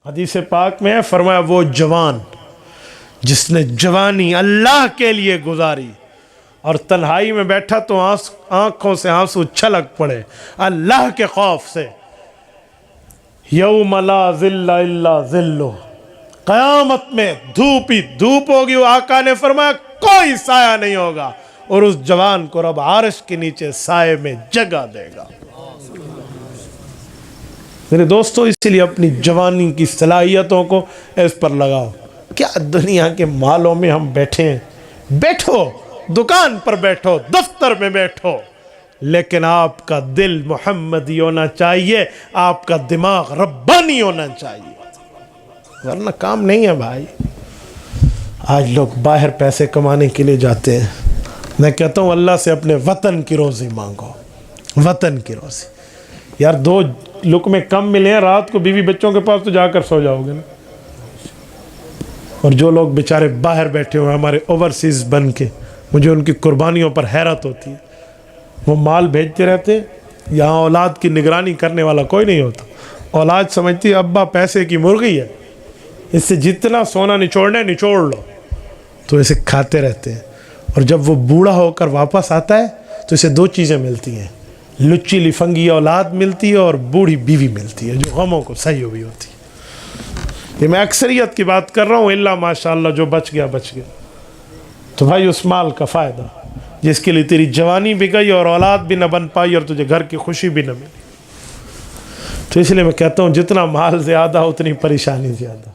حدیث پاک میں فرمایا وہ جوان جس نے جوانی اللہ کے لیے گزاری اور تنہائی میں بیٹھا تو آنکھوں سے آنسو چھلک پڑے اللہ کے خوف سے، یوم لا ظل الا ظلہ، قیامت میں دھوپ ہی دھوپ ہوگی، وہ آقا نے فرمایا کوئی سایہ نہیں ہوگا، اور اس جوان کو رب عرش کے نیچے سائے میں جگہ دے گا۔ میرے دوستو، اسی لیے اپنی جوانی کی صلاحیتوں کو اس پر لگاؤ۔ کیا دنیا کے مالوں میں ہم بیٹھے ہیں، بیٹھو دکان پر بیٹھو، دفتر میں بیٹھو، لیکن آپ کا دل محمدی ہونا چاہیے، آپ کا دماغ ربانی ہونا چاہیے، ورنہ کام نہیں ہے بھائی۔ آج لوگ باہر پیسے کمانے کے لیے جاتے ہیں، میں کہتا ہوں اللہ سے اپنے وطن کی روزی مانگو، وطن کی روزی۔ یار دو لقمے کم ملے ہیں، رات کو بیوی بچوں کے پاس تو جا کر سو جاؤ گے نا۔ اور جو لوگ بیچارے باہر بیٹھے ہوئے ہمارے اوورسیز بن کے، مجھے ان کی قربانیوں پر حیرت ہوتی ہے۔ وہ مال بھیجتے رہتے ہیں، یہاں اولاد کی نگرانی کرنے والا کوئی نہیں ہوتا، اولاد سمجھتی ہے ابا پیسے کی مرغی ہے، اس سے جتنا سونا نچوڑنا ہے نچوڑ لو، تو اسے کھاتے رہتے ہیں۔ اور جب وہ بوڑھا ہو کر واپس آتا ہے تو اسے دو چیزیں ملتی ہیں، لچی لفنگی اولاد ملتی ہے اور بوڑھی بیوی ملتی ہے جو غموں کو سہی ہوئی ہوتی ہے۔ یہ میں اکثریت کی بات کر رہا ہوں، اللہ ماشاءاللہ جو بچ گیا بچ گیا۔ تو بھائی اس مال کا فائدہ جس کے لیے تیری جوانی بھی گئی اور اولاد بھی نہ بن پائی اور تجھے گھر کی خوشی بھی نہ ملی، تو اس لیے میں کہتا ہوں جتنا مال زیادہ اتنی پریشانی زیادہ۔